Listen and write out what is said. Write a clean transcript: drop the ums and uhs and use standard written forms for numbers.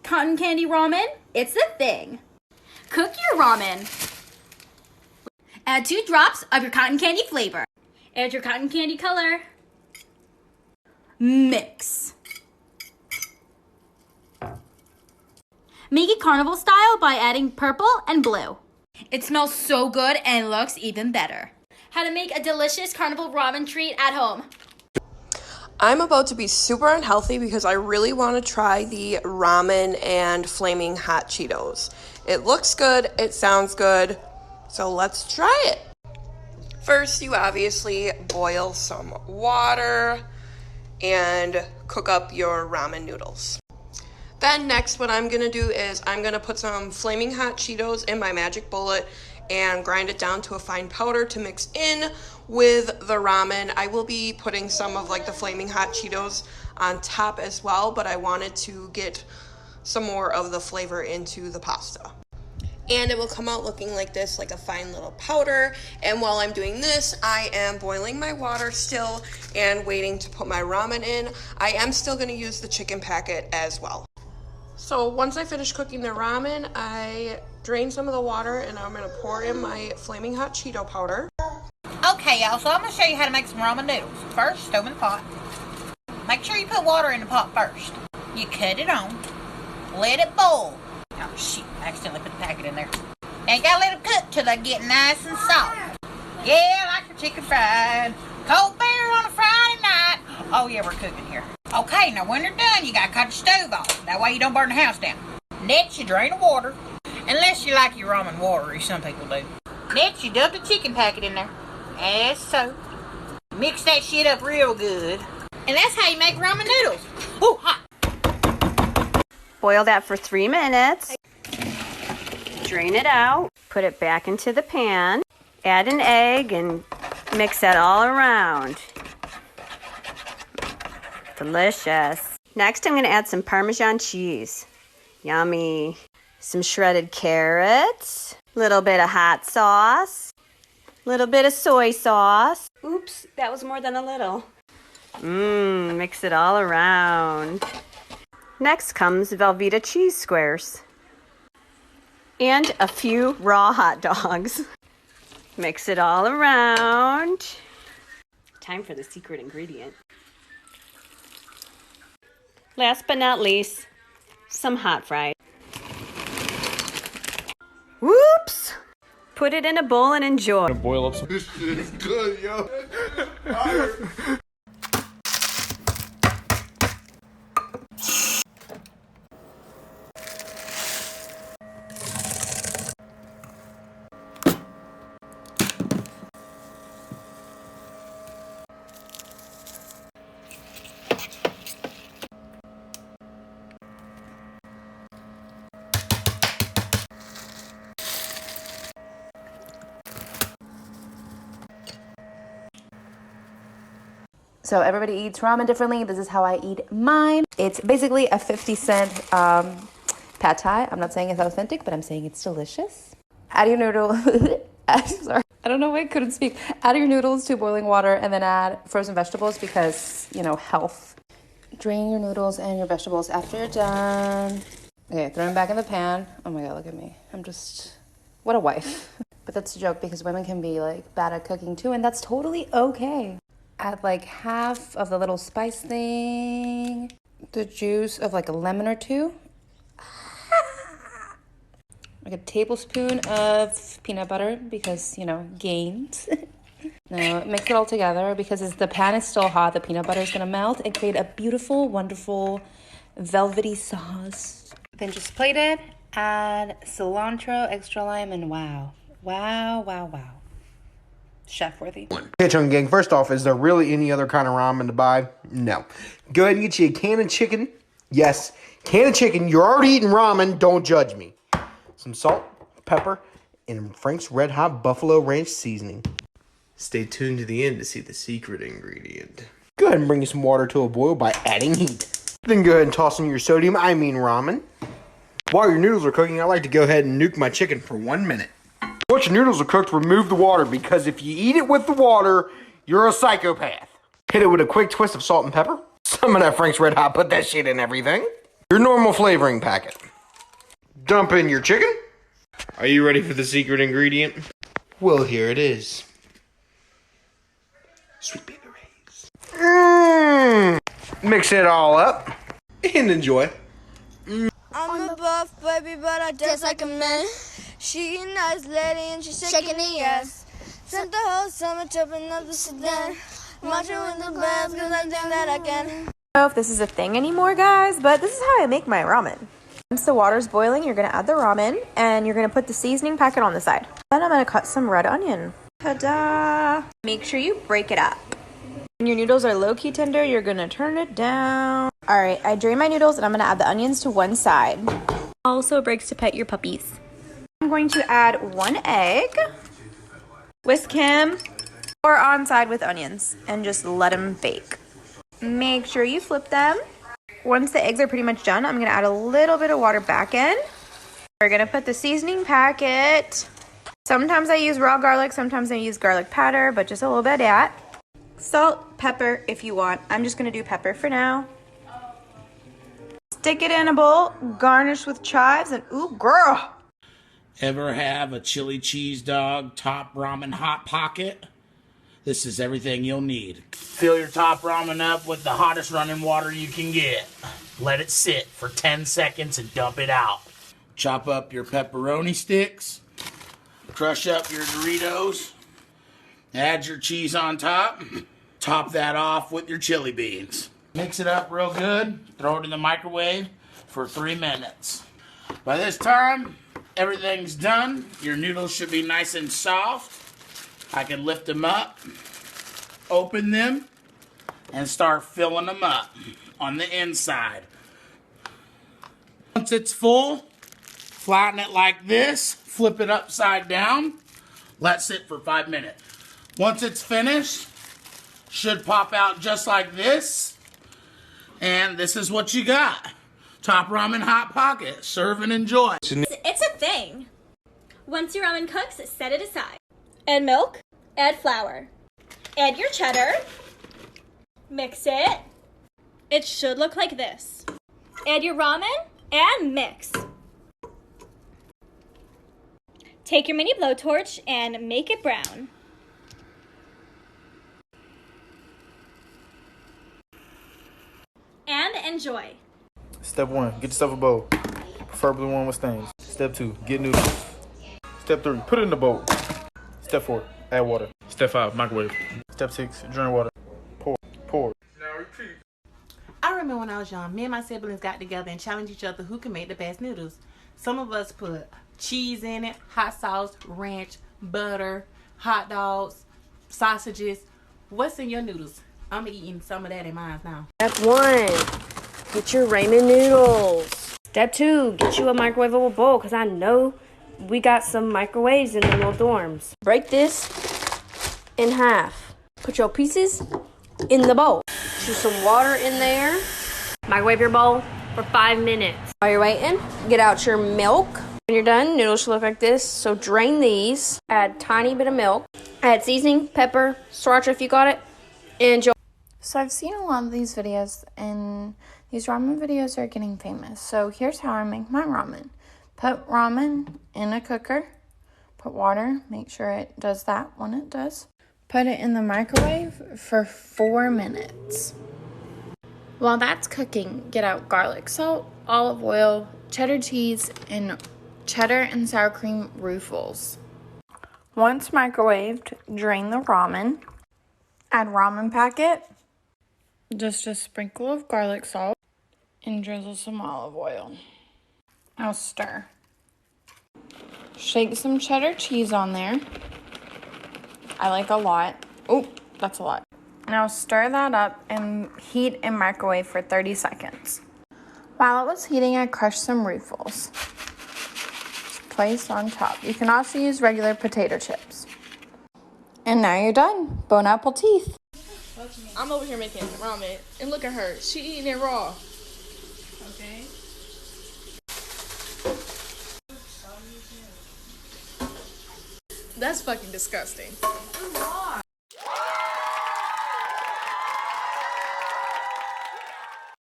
Cotton candy ramen, it's a thing. Cook your ramen. Add 2 drops of your cotton candy flavor. Add your cotton candy color. Mix. Make it carnival style by adding purple and blue. It smells so good and looks even better. How to make a delicious carnival ramen treat at home. I'm about to be super unhealthy because I really want to try the ramen and flaming hot Cheetos. It looks good, it sounds good, so let's try it. First, you obviously boil some water and cook up your ramen noodles. Then next, what I'm gonna do is I'm gonna put some flaming hot Cheetos in my magic bullet and grind it down to a fine powder to mix in with the ramen. I will be putting some of like the flaming hot Cheetos on top as well, but I wanted to get some more of the flavor into the pasta. And it will come out looking like this, like a fine little powder. And while I'm doing this, I am boiling my water still and waiting to put my ramen in. I am still gonna use the chicken packet as well. So once I finish cooking the ramen, I drain some of the water and I'm gonna pour in my flaming hot Cheeto powder. Okay, y'all, so I'm gonna show you how to make some ramen noodles. First, stove in the pot. Make sure you put water in the pot first. You cut it on, let it boil. Oh shit, I accidentally put the packet in there. Now you gotta let them cook till they get nice and soft. Yeah, like your chicken fried. Cold beer on a Friday night. Oh yeah, we're cooking here. Okay, now when they're done, you gotta cut the stove off. That way you don't burn the house down. Next, you drain the water. Unless you like your ramen watery, some people do. Next, you dump the chicken packet in there. As so. Mix that shit up real good. And that's how you make ramen noodles. Ooh, hot. Boil that for 3 minutes. Drain it out. Put it back into the pan. Add an egg and mix that all around. Delicious. Next, I'm going to add some Parmesan cheese. Yummy. Some shredded carrots. A little bit of hot sauce. A little bit of soy sauce. Oops, that was more than a little. Mix it all around. Next comes Velveeta cheese squares. And a few raw hot dogs. Mix it all around. Time for the secret ingredient. Last but not least, some hot fries. Whoops! Put it in a bowl and enjoy. Boil up some. This shit is good, yo. So everybody eats ramen differently. This is how I eat mine. It's basically a 50-cent pad thai. I'm not saying it's authentic, but I'm saying it's delicious. Add your noodle. Sorry, I don't know why I couldn't speak. Add your noodles to boiling water and then add frozen vegetables because, you know, health. Drain your noodles and your vegetables after you're done. Okay, throw them back in the pan. Oh my God, look at me. I'm just, what a wife. But that's a joke because women can be like bad at cooking too, and that's totally okay. Add like half of the little spice thing, the juice of like a lemon or two, like a tablespoon of peanut butter because, you know, gains. Now mix it all together because as the pan is still hot, the peanut butter is gonna melt and create a beautiful, wonderful, velvety sauce. Then just plate it, add cilantro, extra lime, and wow. Wow, wow, wow. Chef worthy. Hey, Chunky Gang, first off, is there really any other kind of ramen to buy? No. Go ahead and get you a can of chicken. Yes, can of chicken. You're already eating ramen. Don't judge me. Some salt, pepper, and Frank's Red Hot Buffalo Ranch seasoning. Stay tuned to the end to see the secret ingredient. Go ahead and bring you some water to a boil by adding heat. Then go ahead and toss in your sodium, ramen. While your noodles are cooking, I like to go ahead and nuke my chicken for 1 minute. Once your noodles are cooked, remove the water because if you eat it with the water, you're a psychopath. Hit it with a quick twist of salt and pepper. Some of that Frank's Red Hot, put that shit in everything. Your normal flavoring packet. Dump in your chicken. Are you ready for the secret ingredient? Well, here it is. Sweet baby rays. Mix it all up and enjoy. I'm a buff baby, but I dance like a man. She a nice lady and she's shaking the ass. Spent the whole summer jumping up the sedan. Marching with the bands cause I think that I can. I don't know if this is a thing anymore, guys, but this is how I make my ramen. Once the water's boiling, you're gonna add the ramen and you're gonna put the seasoning packet on the side. Then I'm gonna cut some red onion. Ta-da! Make sure you break it up. When your noodles are low-key tender, you're gonna turn it down. All right, I drain my noodles and I'm gonna add the onions to one side. Also breaks to pet your puppies. I'm going to add 1 egg, whisk him, or on side with onions, and just let them bake. Make sure you flip them. Once the eggs are pretty much done, I'm gonna add a little bit of water back in. We're gonna put the seasoning packet. Sometimes I use raw garlic, sometimes I use garlic powder, but just a little bit of that. Salt, pepper if you want. I'm just gonna do pepper for now. Stick it in a bowl, garnish with chives, and ooh, girl! Ever have a chili cheese dog top ramen hot pocket? This is everything you'll need. Fill your top ramen up with the hottest running water you can get. Let it sit for 10 seconds and dump it out. Chop up your pepperoni sticks. Crush up your Doritos. Add your cheese on top. Top that off with your chili beans. Mix it up real good. Throw it in the microwave for 3 minutes. By this time, everything's done. Your noodles should be nice and soft. I can lift them up, open them, and start filling them up on the inside. Once it's full, flatten it like this, flip it upside down, let sit for 5 minutes. Once it's finished, should pop out just like this, and this is what you got. Top ramen hot pocket. Serve and enjoy. It's a thing. Once your ramen cooks, set it aside. Add milk, add flour, add your cheddar, mix it. It should look like this. Add your ramen and mix. Take your mini blowtorch and make it brown. And enjoy. Step 1, get yourself a bowl, preferably one with stains. Step 2, get noodles. Step 3, put it in the bowl. Step 4, add water. Step 5, microwave. Step 6, drain water. Pour. Now repeat. I remember when I was young, me and my siblings got together and challenged each other who can make the best noodles. Some of us put cheese in it, hot sauce, ranch, butter, hot dogs, sausages. What's in your noodles? I'm eating some of that in mine now. Step 1, get your ramen noodles. Step 2, get you a microwavable bowl, because I know we got some microwaves in the little dorms. Break this in half. Put your pieces in the bowl. Put some water in there. Microwave your bowl for 5 minutes. While you're waiting, get out your milk. When you're done, noodles should look like this. So drain these, add tiny bit of milk, add seasoning, pepper, sriracha if you got it, and enjoy. So I've seen a lot of these videos, and these ramen videos are getting famous. So here's how I make my ramen. Put ramen in a cooker, put water, make sure it does that when it does. Put it in the microwave for 4 minutes. While that's cooking, get out garlic salt, olive oil, cheddar cheese, and cheddar and sour cream ruffles. Once microwaved, drain the ramen. Add ramen packet, just a sprinkle of garlic salt, and drizzle some olive oil. Now stir. Shake some cheddar cheese on there. I like a lot. Oh, that's a lot. Now stir that up and heat in microwave for 30 seconds. While it was heating, I crushed some ruffles. Just placed on top. You can also use regular potato chips. And now you're done. Bon appetit. I'm over here making ramen, and look at her. She eating it raw. Okay. That's fucking disgusting.